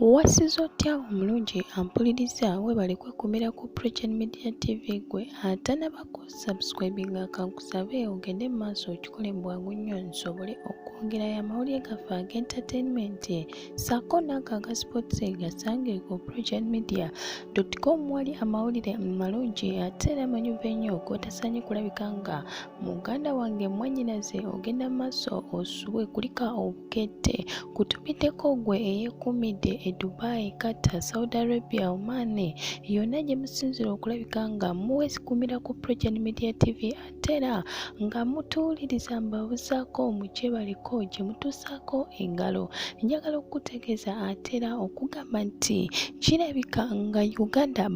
Wasiza otya omulungi ampuliriza weebale kwekumira ku Pregen Media TV gwe atanabako subscribinga kankusabe ogende mu maaso okikole mu bwangu nnyo nsobole okwongerayo amawulire gaffe ag'entertainment ssaako n'ago aga sports gasange ku pregenmedia.com wali amawulire malungi ate era amanyuvu ennyo g'otasaanye kulabika nga muganda wange mwannyinaze ogenda mu maaso osubwe kulika obukette kutumiddeko gwe eyeekumidde Dubai, Qatar, Saudi Arabia, Oman yonna gye musinzira okulabika nga muweesikumira ku Pregen Media TV ate era nga mutuwuliriza mbabuzaako mukyebaliko gye mutuusaako engalo. Njagala okukutegeeza ate era okugamba nti kirabika nga Uganda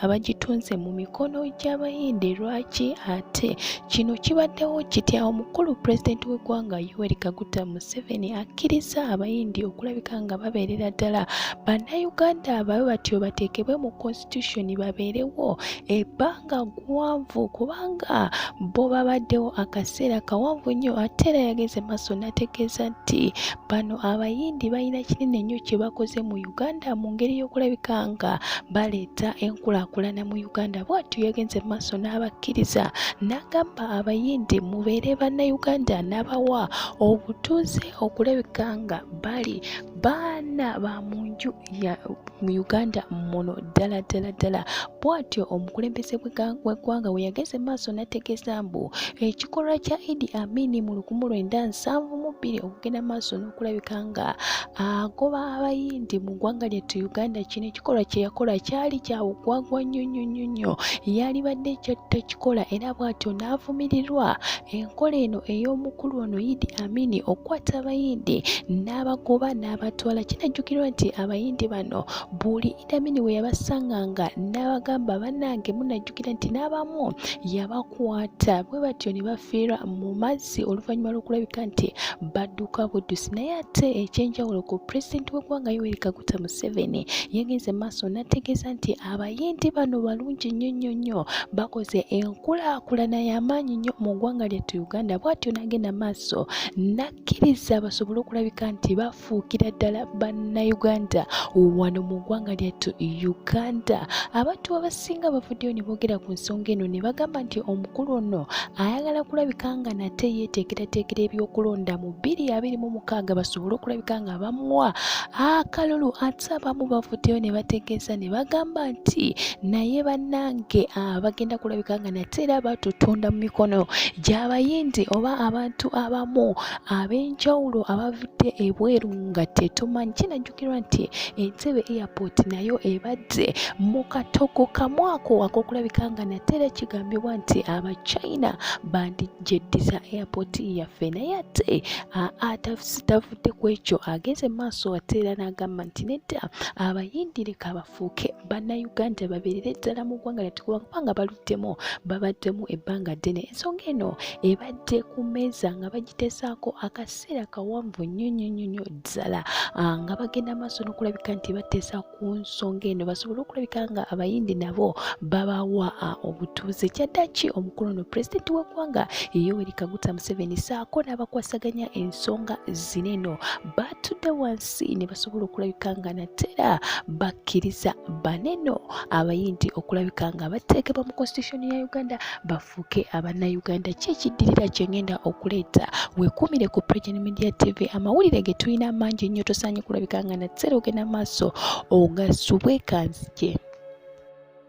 abagitunze mu mikono gy'Abayindi. Lwaki ate kino kibaddewo kitya? Omukulu pulezidenti w'eggwanga Yoweri Kaguta Museveni akkiriza Abayindi okulabika nga babeerera ddala bannayuganda babe batyo bateekebwe mu constitution babeerewo ebbanga ggwanvu kubanga bo babaddewo akaseera kawanvu nnyo. Ate era yageze maaso n'ategeeza nti bano Abayindi balina kinene nnyo kye bakoze mu Uganda mu ngeri y'okulabika nga baleeta enkulaakulana mu Uganda. Bw'atyo yagenze maaso n'abakkiriza n'agamba Abayindi mubeere bannayuganda n'abawa obutuuze okulabika nga bali baana ba mu nju ya mu Uganda muno ddala. Bw'atyo omukulembeze w'eggwanga we yageze maaso n'ategeeza mbu ekikolwa kya Idi Amin mu 1972 okugenda maaso n'okulabika nga agoba Abayindi mu ggwanga lyettu Uganda, kino ekikolwa kye yakola kyali kya bugwagwa nnyo. Yali badde kyattakikola era bw'atyo n'avumirirwa enkola eno ey'omukulu ono Idi Amin okukwata Abayindi n'abagoba n'abatwala. Kinajjukirwa nti Abayindi bano buli Idi Amin we yabasanganga n'abagamba bannange munajjukira nti n'abamu yabakwata bwe batyo ne bafiira mu mazzi oluvannyuma lw'okulabika nti badduka buddusi. Naye ate ekyenjawulo ku pulezidenti w'eggwanga Yoweri Kaguta Museveni yagenze maaso n'ategeeza nti Abayindi bano balungi nnyo bakoze enkulaakulana y'amaanyi nnyo mu ggwanga lyettu Uganda. Bw'atyo n'agenda maaso n'akkiriza basobole okulabika nti bafuukira ddala bannayuganda wano mu ggwanga lyettu Uganda. Abantu abasinga bavuddeyo ne boogera ku nsonga eno ne bagamba nti omukulu ono ayagala kulabika nga nate yeeteekerateekera ebyokulonda mu 2026 basobole okulabika nga bamuwa akalulu. Ate abamu bavuddeyo ne bategeeza ne bagamba nti naye bannange bagenda kulabika nga nate era batutunda mu mikono gy'Abayindi oba abantu abamu ab'enjawulo abavudde ebweru nga tetumanyi. Kinajjukirwa nti Entebbe airport nayo ebadde mu katogo kamwako ak'okulabika nga nate era kigambibwa nti Abachina bandijeddiza airport yaffe. Naye ate tavudde ku ekyo, ageze maaso ate era n'agamba nti nedda Abayindi leka bafuuke bannayuganda babeerere ddala mu ggwanga lyattu kubanga baluddemu babaddemu ebbanga ddene. Ensonga eno ebadde ku mmeeza nga bagiteesaako akaseera kawanvu nnyo ddala nga bagenda maaso n'okulabika nti bateesa ku nsonga eno basobole okulabika nga Abayindi nabo babawa obutuuze. Kyaddaki omukulu ono pulezidenti w'eggwanga Yoweri Kaguta Museveni saako n'abakwasaganya ensonga zineno batudde wansi ne basobola okulabika nga nate era bakkiriza baneno Abayindi okulabika nga bateekebwa mu constitution ya Uganda bafuuke abannayuganda. Ki ekiddirira kye ngenda okuleeta? Weekuumire ku Pregen Media TV, amawulire ge tulina mangi nnyo tosaanye kulabika nga nate era ogenda maaso ogasubwe kanzije.